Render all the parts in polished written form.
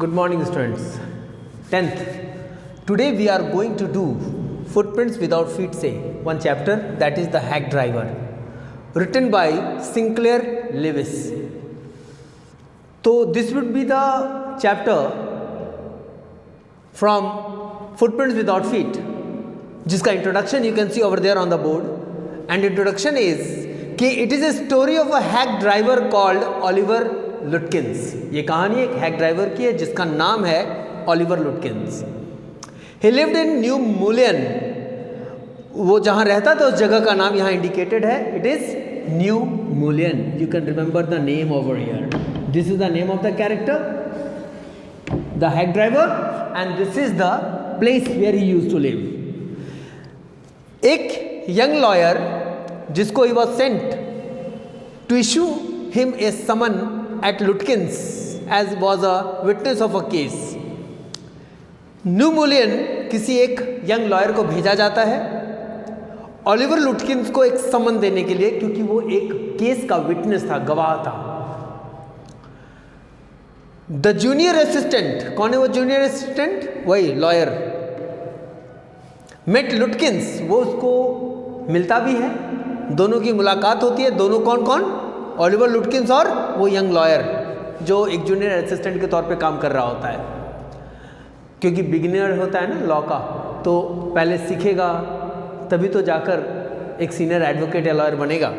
Good morning, students. 10th. Today we are going to do Footprints Without Feet Say, one chapter, that is the Hack Driver, written by Sinclair Lewis. So this would be the chapter from Footprints Without Feet, जिसका introduction you can see over there on the board. And introduction is कि it is a story of a hack driver called Oliver Lutkins. ये कहानी एक hack driver की है जिसका नाम है Oliver लुटकिंस. He lived in New Mullion. वो जहाँ रहता था उस जगह का नाम यहाँ इंडिकेटेड है. It is New Mullion. You can remember the name over here. This is the name of the character, the hack driver, and this is the place where he used to live. एक young lawyer जिसको he was sent to issue him a summon at Lutkins as was a witness of a case. New मुलियन किसी एक young lawyer को भेजा जाता है Oliver लुटकिंस को एक समन देने के लिए, क्योंकि वो एक केस का विटनेस था, गवाह था. द जूनियर असिस्टेंट, कौन है वो जूनियर असिस्टेंट? वही लॉयर. मेट लुटकिंस, वो उसको मिलता भी है, दोनों की मुलाकात होती है. दोनों कौन कौन? ऑलिवर लुटकिंस और वो यंग लॉयर जो एक जूनियर असिस्टेंट के तौर पे काम कर रहा होता है, क्योंकि बिगिनर होता है ना लॉ का, तो पहले सीखेगा तभी तो जाकर एक सीनियर एडवोकेट या लॉयर बनेगा.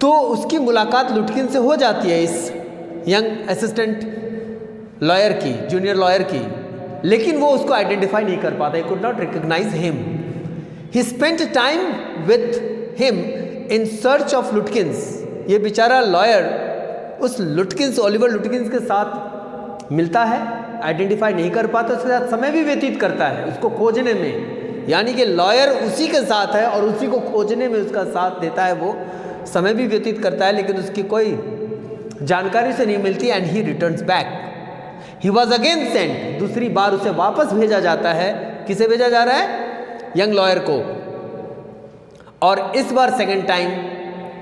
तो उसकी मुलाकात लुटकिन से हो जाती है, इस यंग असिस्टेंट लॉयर की, जूनियर लॉयर की, लेकिन वो उसको आइडेंटिफाई नहीं कर पाता. He could not recognise him. He spent time with him in search of Lutkins. ये बेचारा लॉयर उस लुटकिंस, ऑलिवर लुटकिंस के साथ मिलता है, आइडेंटिफाई नहीं कर पाता, उसके साथ समय भी व्यतीत करता है उसको खोजने में. यानी कि लॉयर उसी के साथ है और उसी को खोजने में उसका साथ देता है, वो समय भी व्यतीत करता है, लेकिन उसकी कोई जानकारी से नहीं मिलती. And he returns back. He was again sent. दूसरी बार उसे वापस भेजा जाता है. किसे भेजा जा रहा है? यंग लॉयर को. और इस बार सेकेंड टाइम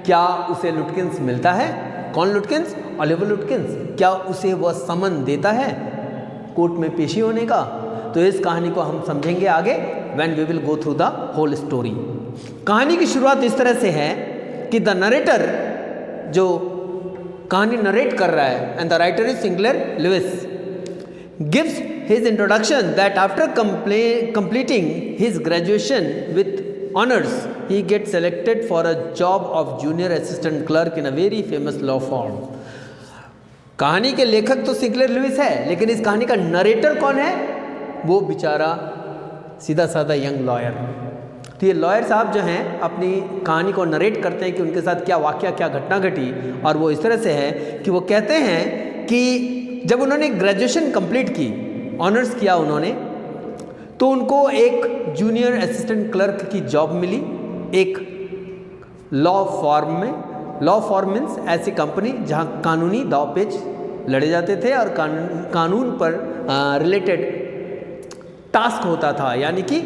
क्या उसे लुटकिंस मिलता है? कौन लुटकिंस? ऑलिवर लुटकिंस. क्या उसे वह समन देता है कोर्ट में पेशी होने का? तो इस कहानी को हम समझेंगे आगे, when we will go through the whole story. कहानी की शुरुआत इस तरह से है कि द नरेटर, जो कहानी नरेट कर रहा है, and the writer is Sinclair Lewis, gives his introduction that after completing his graduation with honors, he gets selected for a job of junior assistant clerk in a very famous law firm. कहानी के लेखक तो Sinclair Levi's है, लेकिन इस कहानी का narrator कौन है? वो बेचारा सीधा साधा यंग लॉयर. तो ये लॉयर साहब जो हैं अपनी कहानी को नरेट करते हैं कि उनके साथ क्या वाकया, क्या घटना घटी. और वो इस तरह से है कि वो कहते हैं कि जब उन्होंने ग्रेजुएशन कंप्लीट की, ऑनर्स किया उन्होंने, तो उनको एक जूनियर असिस्टेंट क्लर्क की जॉब मिली एक लॉ फॉर्म में. लॉ फॉर्म मीन्स ऐसी कंपनी जहाँ कानूनी दाव पेच लड़े जाते थे और कानून पर रिलेटेड टास्क होता था, यानी कि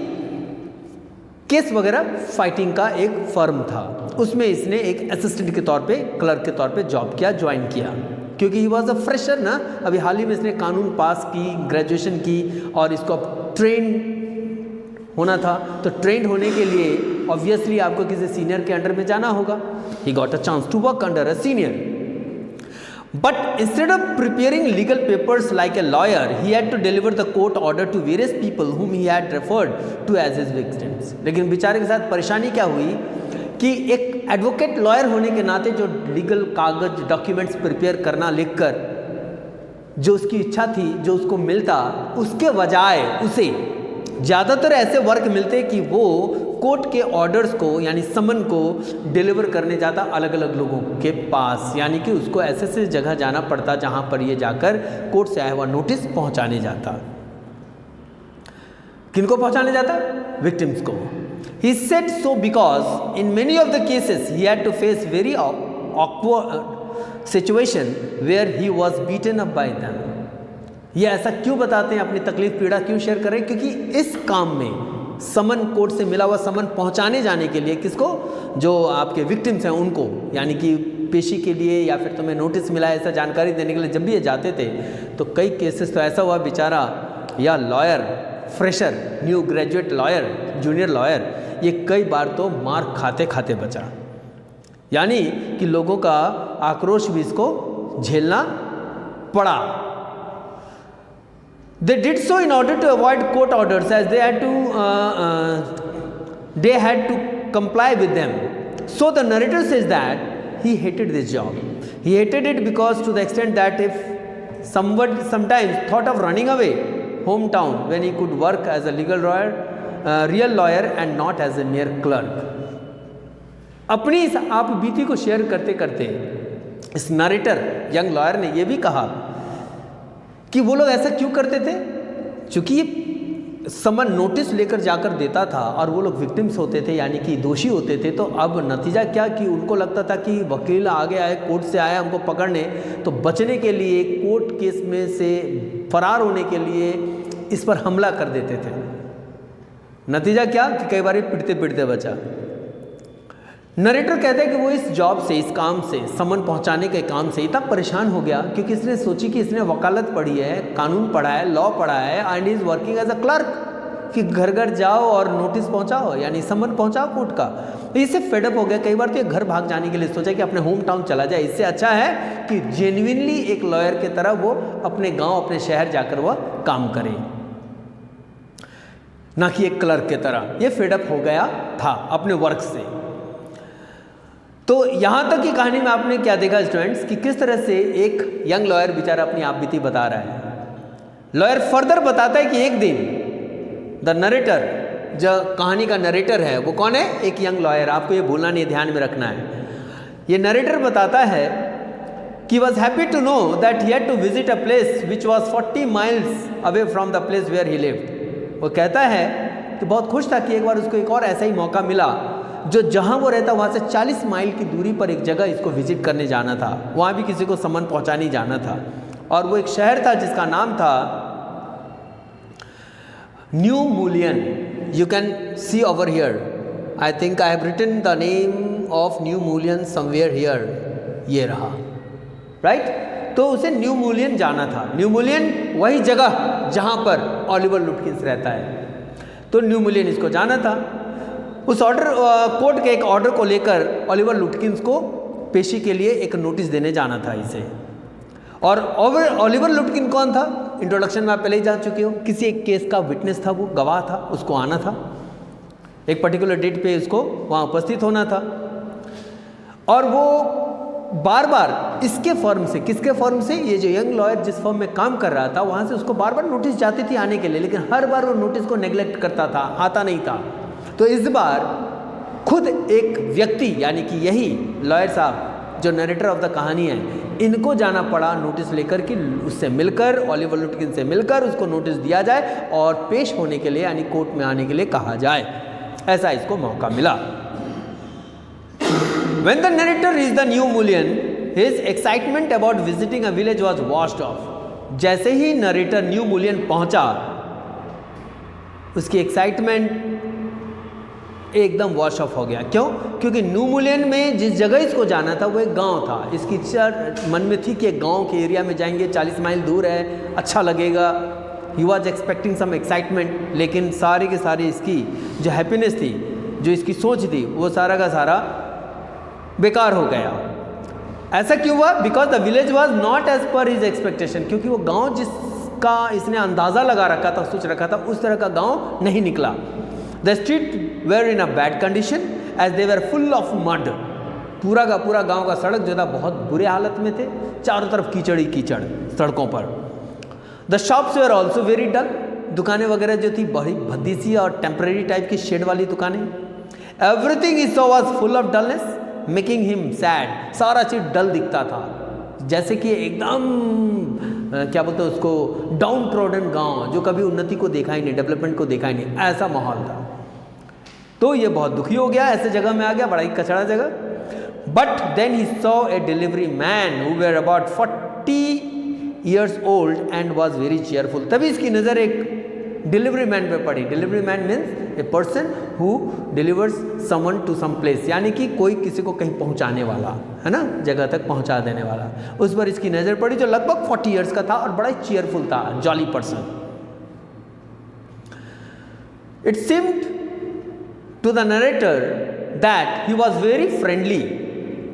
केस वगैरह फाइटिंग का एक फर्म था. उसमें इसने एक असिस्टेंट के तौर पे, क्लर्क के तौर पे जॉब किया, ज्वाइन किया, क्योंकि ही वॉज अ फ्रेशर ना. अभी हाल ही में इसने कानून पास की, ग्रेजुएशन की, और इसको ट्रेन होना था. तो ट्रेंड होने के लिए ऑब्वियसली आपको किसी सीनियर के अंडर में जाना होगा. He got a chance to work under a senior. But instead of preparing legal papers like a lawyer, he had to deliver the court order to various people whom he had referred to as his victims. लेकिन बेचारे के साथ परेशानी क्या हुई कि एक advocate lawyer होने के नाते जो लीगल कागज, डॉक्यूमेंट्स प्रिपेयर करना, लिखकर जो उसकी इच्छा थी, जो उसको मिलता, उसके बजाय उसे ज़्यादातर ऐसे वर्क मिलते कि वो कोर्ट के ऑर्डर्स को, यानी समन को डिलीवर करने जाता अलग अलग लोगों के पास. यानी कि उसको ऐसे ऐसे जगह जाना पड़ता जहाँ पर ये जाकर कोर्ट से आया हुआ नोटिस पहुँचाने जाता. किनको पहुँचाने जाता? विक्टिम्स को. He said so because in many of the cases he had to face very awkward situation where he was beaten up by them. ये ऐसा क्यों बताते हैं, अपनी तकलीफ पीड़ा क्यों शेयर कर रहे हैं? क्योंकि इस काम में समन, कोर्ट से मिला हुआ समन पहुंचाने जाने के लिए किसको? जो आपके विक्टिम्स हैं उनको, यानी कि पेशी के लिए या फिर तुम्हें नोटिस मिला है ऐसा जानकारी देने के लिए जब भी ये जाते थे तो कई केसेस तो ऐसा हुआ बेचारा या lawyer fresher new graduate lawyer junior lawyer ये कई बार तो मार खाते खाते बचा, यानी कि लोगों का आक्रोश भी इसको झेलना पड़ा। They did so in order to avoid court orders as they had to comply with them. So the narrator says that he hated this job. He hated it because to the extent that if someone sometimes thought of running away hometown when he could work as a real lawyer and not as a mere clerk. अपनी इस आप बीती को share करते करते इस narrator young lawyer ने यह भी कहा कि वो लोग ऐसा क्यों करते थे, क्योंकि ये समन नोटिस लेकर जाकर देता था और वो लोग विक्टिम्स होते थे यानी कि दोषी होते थे। तो अब नतीजा क्या कि उनको लगता था कि वकील आगे आए कोर्ट से आया हमको पकड़ने, तो बचने के लिए कोर्ट केस में से फरार होने के लिए इस पर हमला कर देते थे। नतीजा क्या कि कई बार पिटते पिटते बचा। नरेटर कहते हैं कि वो इस जॉब से इस काम से समन पहुंचाने के काम से इतना परेशान हो गया क्योंकि इसने सोची कि इसने वकालत पढ़ी है, कानून पढ़ा है, लॉ पढ़ा है and is working as a clerk कि घर घर जाओ और नोटिस पहुंचाओ यानी समन पहुंचाओ कोर्ट का। तो इससे फेडअप हो गया। कई बार तो ये घर भाग जाने के लिए सोचा कि अपने होम टाउन चला जाए, इससे अच्छा है कि जेन्युइनली एक लॉयर की तरह वो अपने गाँव अपने शहर जाकर वह काम करे, ना कि एक क्लर्क की तरह। ये फेडअप हो गया था अपने वर्क से। तो यहाँ तक की कहानी में आपने क्या देखा स्टूडेंट्स कि किस तरह से एक यंग लॉयर बेचारा अपनी आप बीती बता रहा है। लॉयर फर्दर बताता है कि एक दिन द नरेटर, जो कहानी का नरेटर है वो कौन है, एक यंग लॉयर। आपको ये भूलना नहीं, ध्यान में रखना है। ये नरेटर बताता है कि was happy to know that he had to visit a place which was 40 miles away from the place where he lived. वो कहता है कि बहुत खुश था कि एक बार उसको एक और ऐसा ही मौका मिला जो जहाँ वो रहता वहाँ से 40 माइल की दूरी पर एक जगह इसको विजिट करने जाना था, वहाँ भी किसी को समन पहुँचाने जाना था। और वो एक शहर था जिसका नाम था new Mullion. You can see over here, I think I have written the name of new Mullion somewhere here. ये रहा राइट। तो उसे न्यू मूलियन जाना था। न्यू मूलियन वही जगह जहाँ पर ओलिवर लुटकिंस रहता है, तो न्यू मूलियन इसको जाना था। उस ऑर्डर कोर्ट के एक ऑर्डर को लेकर ओलिवर लुटकिंस को पेशी के लिए एक नोटिस देने जाना था इसे। और ओलिवर लुटकिन कौन था, इंट्रोडक्शन में आप पहले ही जान चुके हो, किसी एक केस का विटनेस था, वो गवाह था, उसको आना था, एक पर्टिकुलर डेट पे उसको वहाँ उपस्थित होना था। और वो बार बार इसके फर्म से, किसके फर्म से, ये जो यंग लॉयर जिस फर्म में काम कर रहा था वहाँ से उसको बार बार नोटिस जाती थी आने के लिए, लेकिन हर बार वो नोटिस को नेग्लेक्ट करता था, आता नहीं था। तो इस बार खुद एक व्यक्ति यानी कि यही लॉयर साहब जो नरेटर ऑफ द कहानी है, इनको जाना पड़ा नोटिस लेकर कि उससे मिलकर, ओलिवर लुटकिन से मिलकर उसको नोटिस दिया जाए और पेश होने के लिए यानी कोर्ट में आने के लिए कहा जाए। ऐसा इसको मौका मिला। When the narrator reached the New Mullion, his excitement about visiting a village was washed off. जैसे ही नरेटर न्यू मूलियन पहुंचा, उसकी एक्साइटमेंट एकदम वॉश ऑफ हो गया। क्यों? क्योंकि न्यू मूलियन में जिस जगह इसको जाना था वो एक गांव था। इसकी इच्छा मन में थी कि एक गांव के एरिया में जाएंगे, 40 माइल दूर है, अच्छा लगेगा। He was expecting some excitement, लेकिन सारी की सारी इसकी जो हैप्पीनेस थी, जो इसकी सोच थी, वो सारा का सारा बेकार हो गया। ऐसा क्यों हुआ? Because the village was not as per his expectation, क्योंकि वो गाँव जिसका इसने अंदाज़ा लगा रखा था, सोच रखा था, उस तरह का गाँव नहीं निकला। The street were in a bad condition as they were full of mud. पूरा का पूरा गांव का सड़क जो था बहुत बुरे हालत में थे, चारों तरफ कीचड़ ही कीचड़ सड़कों पर। The shops were also very dull. दुकानें वगैरह जो थी बड़ी भद्दी सी और टेम्परेरी टाइप की शेड वाली दुकानें। Everything he saw was full of dullness, making him sad. सारा चीज़ डल दिखता था, जैसे कि एकदम क्या बोलते हैं उसको, डाउन ट्रोडन गाँव जो कभी उन्नति को देखा ही नहीं, डेवलपमेंट को देखा ही नहीं, ऐसा माहौल था। तो ये बहुत दुखी हो गया, ऐसे जगह में आ गया, बड़ा ही कचड़ा जगह। But then he saw a delivery man who were about 40 years old and was very cheerful. तभी इसकी नज़र एक डिलीवरी मैन पे पड़ी। Delivery man means a person who delivers someone to some place, यानी कि कोई किसी को कहीं पहुंचाने वाला, है ना, जगह तक पहुंचा देने वाला। उस पर इसकी नज़र पड़ी, जो लगभग 40 ईयर्स का था और बड़ा ही चीयरफुल था, jolly person. It seemed to the narrator that he was very friendly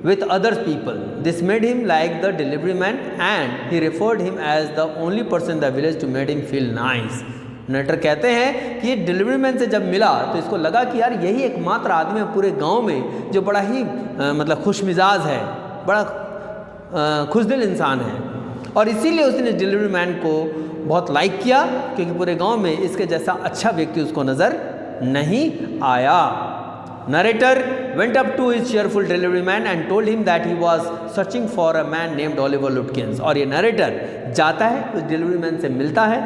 with other people. This made him like the delivery man and he referred him as the only person in the village to made him feel nice. Narrator कहते हैं कि ये delivery man से जब मिला तो इसको लगा कि यार यही एकमात्र आदमी है पूरे गांव में जो बड़ा ही मतलब खुश मिजाज है, बड़ा खुशदिल इंसान है, और इसीलिए उसने डिलीवरी मैन को बहुत लाइक किया, क्योंकि पूरे गांव में इसके जैसा अच्छा व्यक्ति उसको नज़र नहीं आया। Narrator went up to his cheerful delivery man and told him that he was searching for a man named Oliver Lutkins. और ये नरेटर जाता है, उस डिलीवरी मैन से मिलता है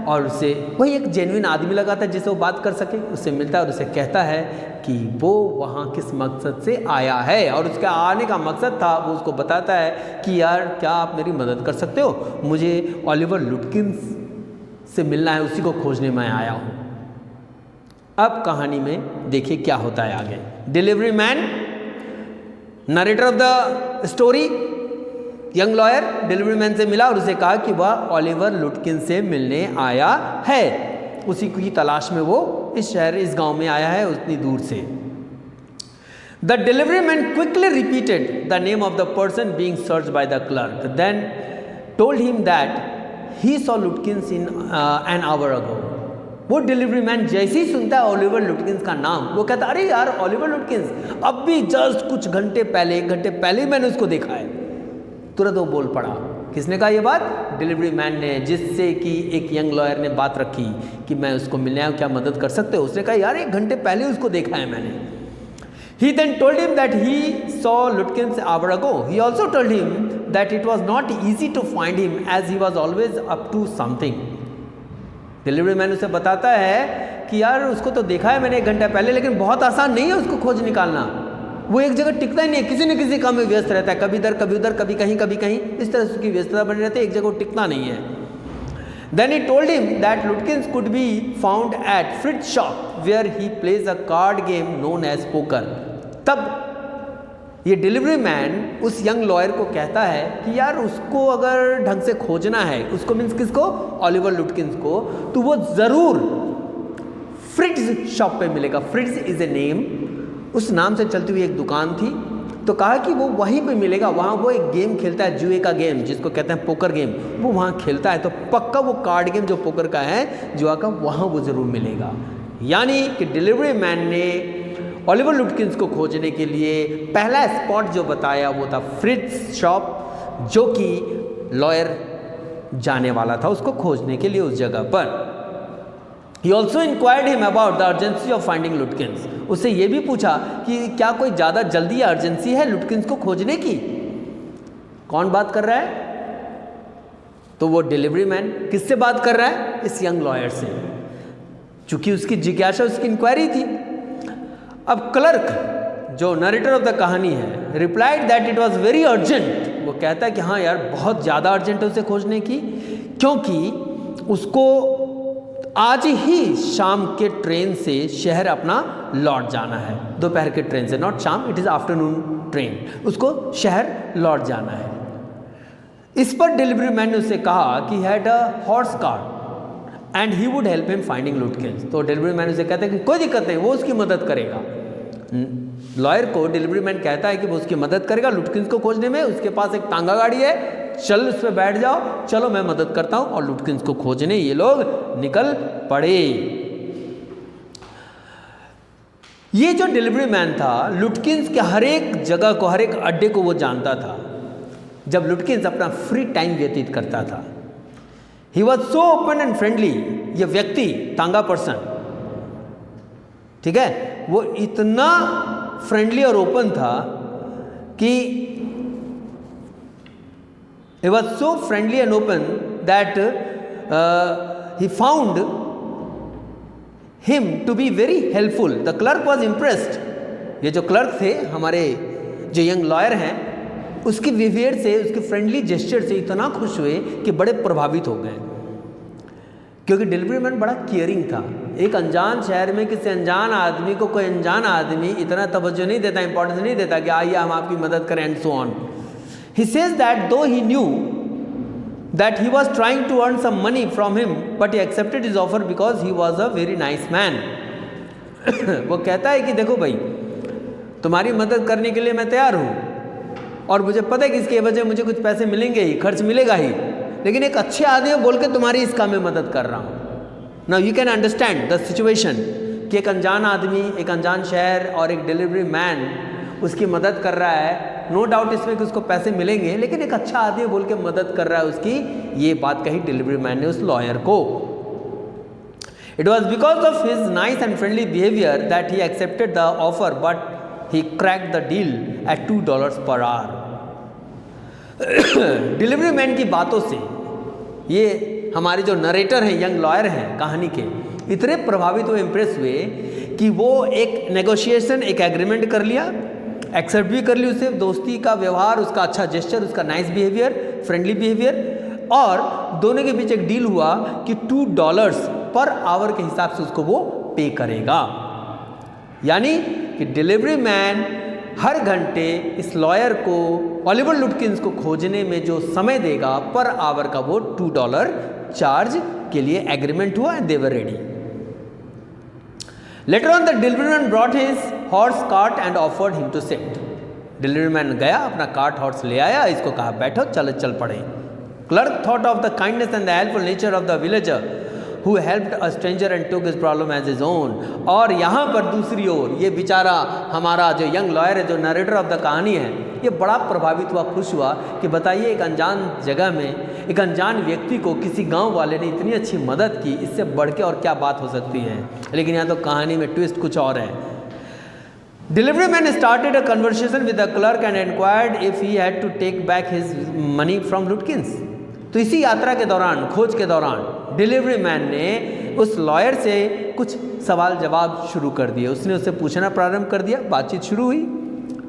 और उससे वही एक जेन्युइन आदमी लगा था जिससे वो बात कर सके, उससे मिलता है और उसे कहता है कि वो वहाँ किस मकसद से आया है, और उसके आने का मकसद था, वो उसको बताता है कि यार क्या आप मेरी मदद कर सकते हो, मुझे ओलिवर लुटकिंस से मिलना है, उसी को खोजने में आया हूँ। अब कहानी में देखिए क्या होता है आगे। Delivery man, narrator of the story, young lawyer delivery man से मिला और उसे कहा कि वह ओलिवर लुटकिन से मिलने आया है, उसी की तलाश में वो इस शहर, इस गांव में आया है उतनी दूर से। The delivery man quickly repeated the name of the person being searched by the clerk, then told him that he saw Lutkins in an hour ago. वो डिलीवरी मैन जैसे ही सुनता है ओलिवर लुटकिंस का नाम, वो कहता है अरे यार ओलिवर लुटकिंस, अब भी जस्ट कुछ घंटे पहले, 1 घंटे पहले ही मैंने उसको देखा है। तुरंत वो बोल पड़ा। किसने कहा ये बात? डिलीवरी मैन ने, जिससे कि एक यंग लॉयर ने बात रखी कि मैं उसको मिलने आया हूँ, क्या मदद कर सकते हो। उसने कहा यार 1 घंटे पहले उसको देखा है मैंने। He then told him that he saw Lutkins hour ago. He also told him that it was not easy to find him as he was always up to something. Delivery man उसे बताता है कि यार उसको तो देखा है मैंने 1 घंटा पहले, लेकिन बहुत आसान नहीं है उसको खोज निकालना, वो एक जगह टिकता ही नहीं है, किसी न किसी काम में व्यस्त रहता है, कभी इधर कभी उधर, कभी कहीं कभी कहीं, इस तरह से उसकी व्यस्तता बनी रहती है, एक जगह टिकता नहीं है। Then he told him that Lutkins could be found at Fritz shop where he plays a card game known as poker. तब ये डिलीवरी मैन उस यंग लॉयर को कहता है कि यार उसको अगर ढंग से खोजना है, उसको मीन्स किसको? ओलिवर लुटकिंस को, तो वो ज़रूर फ्रिट्ज शॉप पे मिलेगा। फ्रिट्ज इज़ ए नेम, उस नाम से चलती हुई एक दुकान थी, तो कहा कि वो वहीं पे मिलेगा। वहाँ वो एक गेम खेलता है, जुए का गेम जिसको कहते हैं पोकर गेम, वो वहाँ खेलता है, तो पक्का वो कार्ड गेम जो पोकर का है, जुआ का, वहाँ वो ज़रूर मिलेगा। यानी कि डिलीवरी मैन ने ओलिवर लुटकिंस को खोजने के लिए पहला स्पॉट जो बताया वो था फ्रिट्ज शॉप, जो कि लॉयर जाने वाला था उसको खोजने के लिए उस जगह पर। He also inquired him about the urgency of finding Lutkins. उससे ये भी पूछा कि क्या कोई ज़्यादा जल्दी या अर्जेंसी है लुटकिंस को खोजने की। कौन बात कर रहा है? तो वो डिलीवरी मैन। किससे बात कर रहा है? इस यंग लॉयर से, चूंकि उसकी जिज्ञासा, उसकी इंक्वायरी थी। अब क्लर्क जो नरेटर ऑफ द कहानी है, replied that it was very urgent. वो कहता है कि हाँ यार बहुत ज़्यादा अर्जेंट है उसे खोजने की, क्योंकि उसको आज ही शाम के ट्रेन से शहर अपना लौट जाना है, दोपहर के ट्रेन से, नॉट शाम, इट इज़ आफ्टरनून ट्रेन, उसको शहर लौट जाना है। इस पर डिलीवरी मैन ने उससे कहा कि had a horse cart and he would help him finding लुटकिंस। तो डिलीवरी मैन उसे कहता है कि कोई दिक्कत नहीं, वो उसकी मदद करेगा। लॉयर को डिलीवरी मैन कहता है कि वो उसकी मदद करेगा लुटकिंस को खोजने में, उसके पास एक तांगा गाड़ी है, चल उस पर बैठ जाओ, चलो मैं मदद करता हूँ। और लुटकिंस को खोजने ये लोग निकल पड़े। ये जो डिलीवरी मैन था, लुटकिंस के हर एक जगह को, हर एक अड्डे को वो जानता था, जब लुटकिंस अपना फ्री टाइम व्यतीत करता था। He was so open and friendly. ये व्यक्ति, तांगा पर्सन, ठीक है, वो इतना फ्रेंडली और ओपन था कि he was so friendly and open that he found him to be very helpful. The clerk was impressed. ये जो क्लर्क थे, हमारे जो यंग लॉयर हैं, उसकी बिहेवियर से, उसके फ्रेंडली जेस्चर से इतना खुश हुए कि बड़े प्रभावित हो गए। क्योंकि डिलीवरी मैन बड़ा केयरिंग था। एक अनजान शहर में किसी अनजान आदमी को कोई अनजान आदमी इतना तवज्जो नहीं देता, इंपॉर्टेंस नहीं देता कि आइए हम आपकी मदद करें and so on. He says that दो ही new that he was trying to earn some money from him but he accepted his offer because he was a very nice man। वो कहता है कि देखो भाई, तुम्हारी मदद करने के लिए मैं तैयार हूँ और मुझे पता है कि इसके वजह मुझे कुछ पैसे मिलेंगे ही, खर्च मिलेगा ही, लेकिन एक अच्छे आदमी बोल के तुम्हारी इस काम में मदद कर रहा हूँ। Now you can understand the situation कि एक अनजान आदमी, एक अनजान शहर और एक डिलीवरी मैन उसकी मदद कर रहा है। नो डाउट इसमें कि उसको पैसे मिलेंगे, लेकिन एक अच्छा आदमी बोल के मदद कर रहा है उसकी। ये बात कही डिलीवरी मैन ने उस लॉयर को। It was because of his nice and friendly behaviour that he accepted the offer but he cracked the deal at $2 per hour। Delivery man की बातों से ये हमारे जो नरेटर हैं, यंग लॉयर हैं कहानी के, इतने प्रभावित हुए, इम्प्रेस हुए कि वो एक नेगोशिएशन, एक एग्रीमेंट कर लिया, एक्सेप्ट भी कर ली उसे, दोस्ती का व्यवहार, उसका अच्छा जेस्चर, उसका नाइस बिहेवियर, फ्रेंडली बिहेवियर, और दोनों के बीच एक डील हुआ कि $2 पर आवर के हिसाब से उसको वो पे करेगा। यानी कि डिलीवरी मैन हर घंटे इस लॉयर को, ओलिवर लुटकिंस को खोजने में जो समय देगा, पर आवर का वो $2 चार्ज के लिए एग्रीमेंट हुआ and they were ready. Later on, the delivery man brought his horse cart and offered him to sit। Delivery man गया, अपना कार्ट हॉर्स ले आया, इसको कहा बैठो, चल पड़े। Clerk thought of the kindness and the helpful nature of the villager who helped a stranger and took his problem as his own. और यहाँ पर दूसरी ओर ये बेचारा हमारा जो यंग लॉयर है, जो नरेटर ऑफ द कहानी है, ये बड़ा प्रभावित हुआ, खुश हुआ कि बताइए एक अनजान जगह में एक अनजान व्यक्ति को किसी गांव वाले ने इतनी अच्छी मदद की, इससे बढ़ के और क्या बात हो सकती है। लेकिन यहाँ तो कहानी में ट्विस्ट कुछ और है। Delivery man started a conversation with the clerk and inquired if he had to take back his money from Lutkins. तो इसी यात्रा के दौरान, खोज के दौरान, डिलीवरी मैन ने उस लॉयर से कुछ सवाल जवाब शुरू कर दिए। उसने उससे पूछना प्रारंभ कर दिया, बातचीत शुरू हुई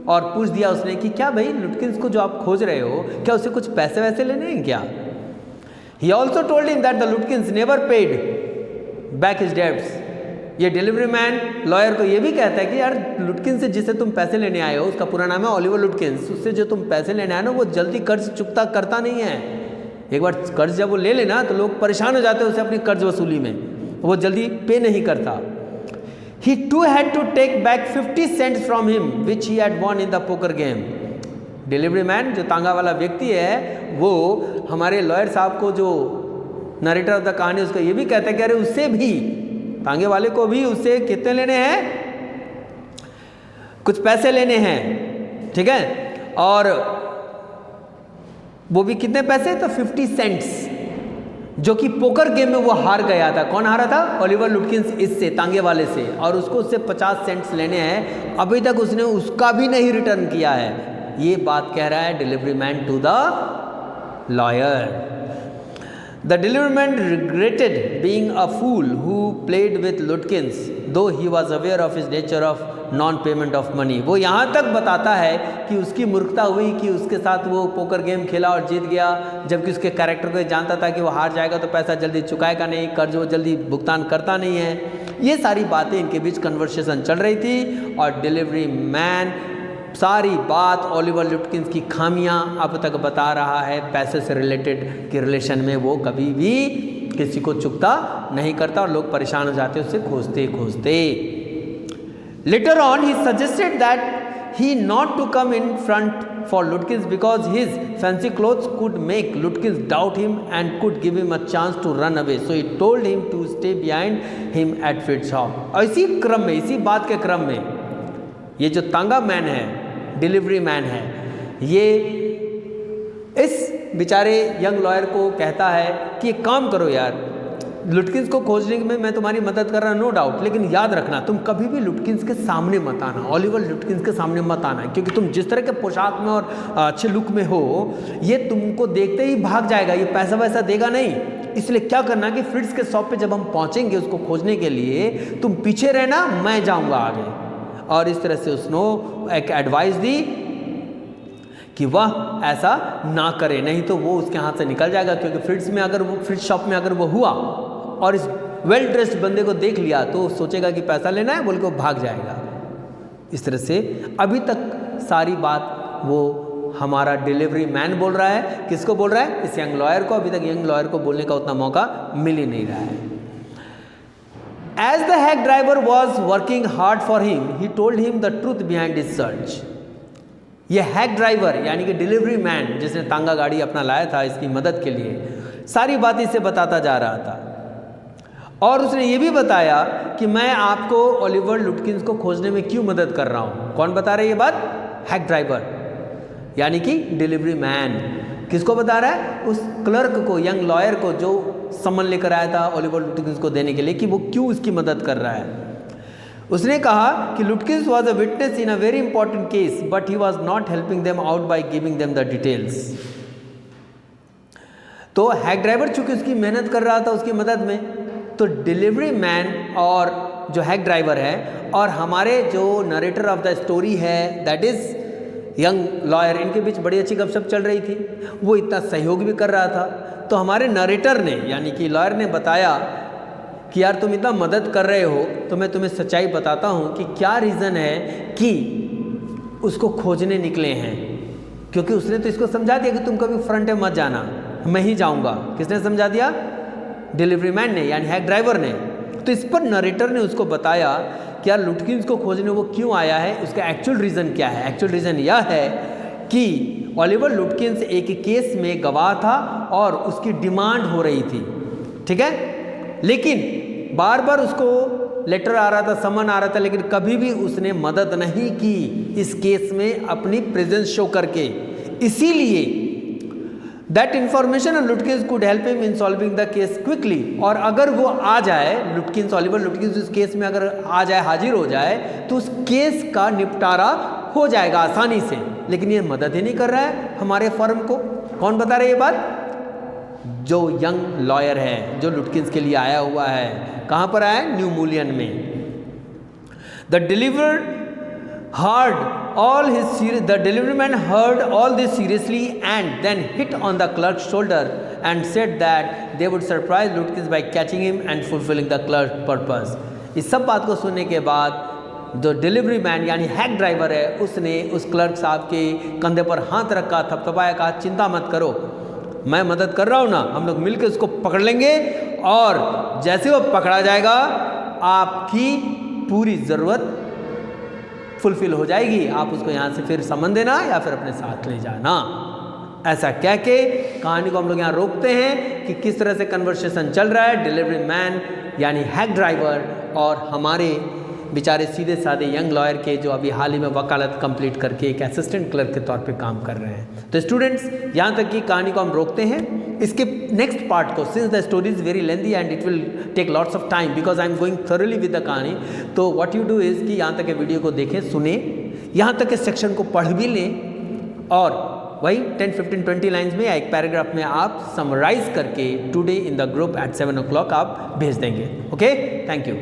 और पूछ दिया उसने कि क्या भाई लुटकिंस को जो आप खोज रहे हो, क्या उससे कुछ पैसे वैसे लेने हैं क्या? He also told him that the Lutkins never paid back his debts। ये डिलीवरी मैन लॉयर को ये भी कहता है कि यार लुटकिन से जिसे तुम पैसे लेने आए हो, उसका पूरा नाम है ओलिवर लुटकिंस, उससे जो तुम पैसे लेने आए ना, वो जल्दी कर्ज चुकता करता नहीं है। एक बार कर्ज जब वो ले लेना तो लोग परेशान हो जाते हैं उसे अपनी कर्ज वसूली में, वो जल्दी पे नहीं करता। He too had to take back 50 cents from him which he had won in the poker game। Delivery man जो तांगा वाला व्यक्ति है, वो हमारे लॉयर साहब को, जो नरेटर ऑफ द कहानी, उसको ये भी कहता है कि अरे उससे भी, तांगे वाले को भी उससे कितने लेने हैं, कुछ पैसे लेने हैं, ठीक है। और वो भी कितने पैसे, तो 50 सेंट्स, जो कि पोकर गेम में वो हार गया था। कौन हारा था? ओलिवर लुटकिंस, इससे, तांगे वाले से, और उसको उससे 50 सेंट्स लेने हैं। अभी तक उसने उसका भी नहीं रिटर्न किया है। ये बात कह रहा है delivery man to the lawyer. The delivery man regretted being a fool who played with Lutkins, though he was aware of his nature of non-payment of money। वो यहाँ तक बताता है कि उसकी मूर्खता हुई कि उसके साथ वो पोकर गेम खेला और जीत गया, जबकि उसके कैरेक्टर को जानता था कि वो हार जाएगा तो पैसा जल्दी चुकाएगा नहीं, कर्ज वो जल्दी भुगतान करता नहीं है। ये सारी बातें इनके बीच कन्वर्सेशन चल रही थी और डिलीवरी मैन सारी बात ओलिवर लुटकिंस की खामियां अब तक बता रहा है। पैसे से रिलेटेड के रिलेशन में वो कभी भी किसी को चुकता नहीं करता और लोग परेशान हो जाते उससे खोजते खोजते। Later on he suggested that he not to come in front for Lutkins because his fancy clothes could make Lutkins doubt him and could give him a chance to run away, so he told him to stay behind him at fit shop. और इसी क्रम में, इसी बात के क्रम में, ये जो तांगा मैन है, डिलीवरी मैन है, ये इस बेचारे यंग लॉयर को कहता है कि एक काम करो यार, लुटकिंस को खोजने में मैं तुम्हारी मदद कर रहा हूँ, नो डाउट, लेकिन याद रखना तुम कभी भी लुटकिंस के सामने मत आना, ओलिवर लुटकिंस के सामने मत आना, क्योंकि तुम जिस तरह के पोशाक में और अच्छे लुक में हो, ये तुमको देखते ही भाग जाएगा, ये पैसा वैसा देगा नहीं। इसलिए क्या करना कि फ्रिट्स के शॉप पे जब हम पहुँचेंगे उसको खोजने के लिए, तुम पीछे रहना, मैं जाऊँगा आगे। और इस तरह से उसने एक एडवाइस दी कि वह ऐसा ना करे, नहीं तो वो उसके हाथ से निकल जाएगा, क्योंकि फ्रिट्स में अगर वो, फ्रिट्स शॉप में अगर वो हुआ और इस वेल ड्रेस्ड बंदे को देख लिया तो सोचेगा कि पैसा लेना है, बोल के वो भाग जाएगा। इस तरह से अभी तक सारी बात वो हमारा डिलीवरी मैन बोल रहा है। किसको बोल रहा है? इस यंग लॉयर को। अभी तक यंग लॉयर को बोलने का उतना मौका मिल ही नहीं रहा है। As the hack driver was working hard for him, he told him the truth behind his search. ये हैक ड्राइवर यानी कि डिलीवरी मैन जिसने तांगा गाड़ी अपना लाया था इसकी मदद के लिए, सारी बातें इसे बताता जा रहा था और उसने ये भी बताया कि मैं आपको ओलिवर लुटकिंस को खोजने में क्यों मदद कर रहा हूँ। कौन बता रहा है ये बात? हैक ड्राइवर यानी कि डिलीवरी मैन। किसको बता रहा है? उस क्लर्क को, यंग लॉयर को, जो समन लेकर आया था ओलिवर लुटकिंस को देने के लिए कि वो क्यों उसकी मदद कर रहा है। उसने कहा कि लुटकिंस was a witness in a very important case but he was not helping them out by giving them the details. तो हैक ड्राइवर चूंकि उसकी मेहनत कर रहा था उसकी मदद में, तो डिलीवरी मैन और जो हैक ड्राइवर है और हमारे जो नरेटर ऑफ द स्टोरी है दैट इज यंग लॉयर, इनके बीच बड़ी अच्छी गपशप चल रही थी। वो इतना सहयोग भी कर रहा था। तो हमारे नरेटर ने यानी कि लॉयर ने बताया कि यार तुम इतना मदद कर रहे हो तो मैं तुम्हें सच्चाई बताता हूँ कि क्या रीज़न है कि उसको खोजने निकले हैं। क्योंकि उसने तो इसको समझा दिया कि तुम कभी फ्रंट में मत जाना, मैं ही जाऊँगा। किसने समझा दिया? डिलीवरी मैन ने यानी हैक ड्राइवर ने। तो इस पर नरेटर ने उसको बताया कि यार लुटकिंस को खोजने वो क्यों आया है, उसका एक्चुअल रीज़न क्या है। एक्चुअल रीज़न यह है कि ओलिवर लुटकिंस एक केस में गवाह था और उसकी डिमांड हो रही थी, ठीक है। लेकिन बार बार उसको लेटर आ रहा था, समन आ रहा था, लेकिन कभी भी उसने मदद नहीं की इस केस में अपनी प्रेजेंस शो करके। इसीलिए that information on लुटकिंस could help him in solving the case quickly. और अगर वो आ जाए, लुटकिंस, ओलिवर लुटकिंस उस केस में अगर आ जाए, हाजिर हो जाए, तो उस केस का निपटारा हो जाएगा आसानी से। लेकिन ये मदद ही नहीं कर रहा है हमारे फर्म को। कौन बता रहे ये बात? जो यंग लॉयर है जो लुटकिंस के लिए आया हुआ है। कहाँ पर आया है? न्यू मूलियन में। The delivery man heard all this seriously and then hit on the clerk's shoulder and said that they would surprise Lutkins by catching him and fulfilling the clerk's purpose. इस सब बात को सुनने के बाद जो डिलीवरी मैन यानी hack driver है उसने उस क्लर्क साहब के कंधे पर हाथ रखा, थपथपाया, कहा चिंता मत करो, मैं मदद कर रहा हूँ ना, हम लोग मिलकर उसको पकड़ लेंगे और जैसे वो पकड़ा जाएगा आपकी पूरी ज़रूरत फुलफिल हो जाएगी। आप उसको यहाँ से फिर समन देना या फिर अपने साथ ले जाना। ऐसा कह के कहानी को हम लोग यहाँ रोकते हैं कि किस तरह से कन्वर्सेशन चल रहा है डिलीवरी मैन यानी हैक ड्राइवर और हमारे बेचारे सीधे साधे यंग लॉयर के, जो अभी हाल ही में वकालत कंप्लीट करके एक असिस्टेंट क्लर्क के तौर पे काम कर रहे हैं। तो स्टूडेंट्स, यहाँ तक की कहानी को हम रोकते हैं। इसके नेक्स्ट पार्ट को, since the story is very lengthy and it will take lots of time because I am going thoroughly with the कहानी, तो व्हाट यू डू इज़ कि यहाँ तक के वीडियो को देखें, सुने, यहाँ तक के सेक्शन को पढ़ भी लें और वही 10, 15, 20 लाइन्स में या एक पैराग्राफ में आप समराइज करके today in the group at 7 o'clock आप भेज देंगे। Okay, thank you.